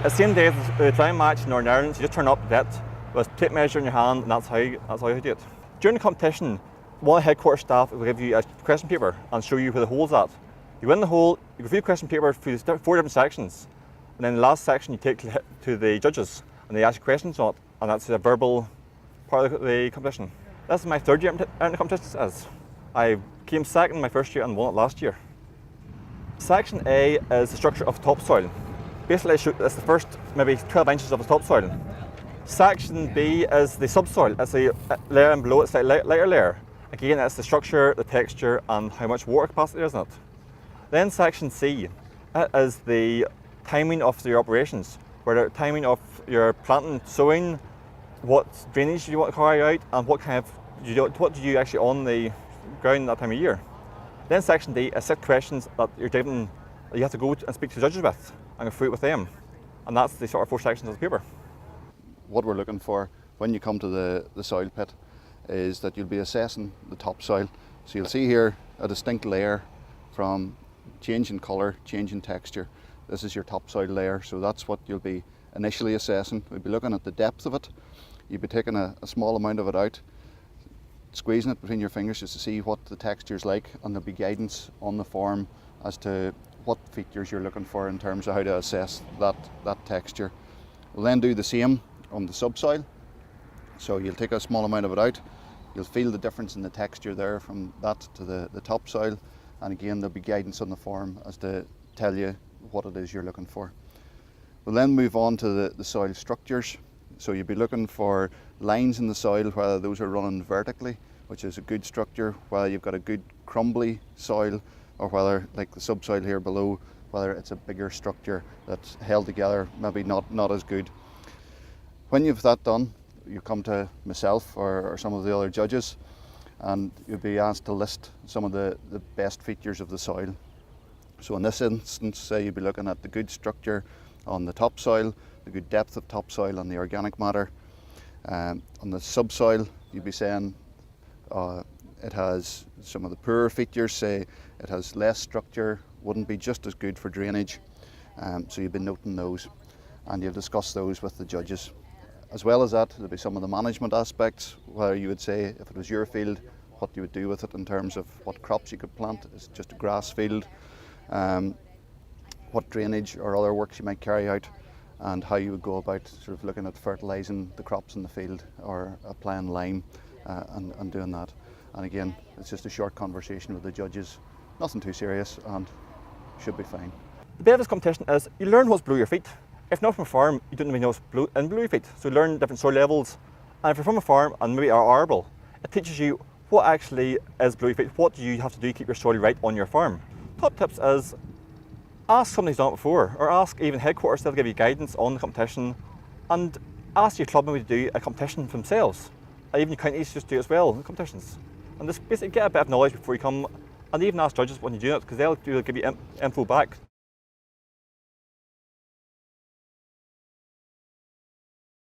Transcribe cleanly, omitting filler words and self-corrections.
The same day as the climbing match in Northern Ireland, you just turn up the depth with a tape measure in your hand, and that's how you do it. During the competition, one of the headquarters staff will give you a question paper and show you where the hole's at. You win the hole, you go through the question paper through the 4 different sections, and then the last section you take to the judges, and they ask you questions on it, and that's a verbal part of the competition. This is my 3rd year in the competition. I came second my first year and won it last year. Section A is the structure of topsoil. Basically, it's the first maybe 12 inches of the topsoil. Section B is the subsoil. It's the layer and below, it's a lighter layer. Again, it's the structure, the texture, and how much water capacity there is in it. Then section C is the timing of your operations, where the timing of your planting, sowing, what drainage you want to carry out, and what do you actually on the ground that time of year. Then section D is 6 questions that you're given, that you have to go and speak to the judges with and go through it with them. And that's the sort of 4 sections of the paper. What we're looking for when you come to the soil pit is that you'll be assessing the topsoil. So you'll see here a distinct layer from change in colour, change in texture. This is your topsoil layer, so that's what you'll be initially assessing. We'll be looking at the depth of it. You'll be taking a small amount of it out, squeezing it between your fingers just to see what the texture is like, and there'll be guidance on the form as to what features you're looking for in terms of how to assess that texture. We'll then do the same on the subsoil. So you'll take a small amount of it out, you'll feel the difference in the texture there from that to the topsoil, and again there'll be guidance on the form as to tell you what it is you're looking for. We'll then move on to the soil structures. So you'll be looking for lines in the soil, whether those are running vertically, which is a good structure, whether you've got a good crumbly soil, or whether, like the subsoil here below, whether it's a bigger structure that's held together, maybe not as good. When you've that done, you come to myself or some of the other judges, and you'll be asked to list some of the best features of the soil. So in this instance, say you'll be looking at the good structure on the topsoil, the good depth of topsoil on the organic matter. On the subsoil, you'll be saying it has some of the poorer features, say it has less structure, wouldn't be just as good for drainage. So you've been noting those, and you'll discuss those with the judges. As well as that, there'll be some of the management aspects, where you would say, if it was your field, what you would do with it in terms of what crops you could plant. Is it just a grass field? What drainage or other works you might carry out, and how you would go about sort of looking at fertilising the crops in the field, or applying lime and doing that. And again, it's just a short conversation with the judges, nothing too serious, and should be fine. The bit of this competition is you learn what's below your feet. If not from a farm, you don't even know what's below your feet. So you learn different soil levels. And if you're from a farm and maybe are arable, it teaches you what actually is below your feet. What do you have to do to keep your soil right on your farm? Top tips is ask somebody who's done it before, or ask even headquarters, they'll give you guidance on the competition, and ask your club maybe to do a competition for themselves. And even your counties just do it as well in competitions. And just basically get a bit of knowledge before you come, and even ask judges when you're doing it, because they'll give you info back.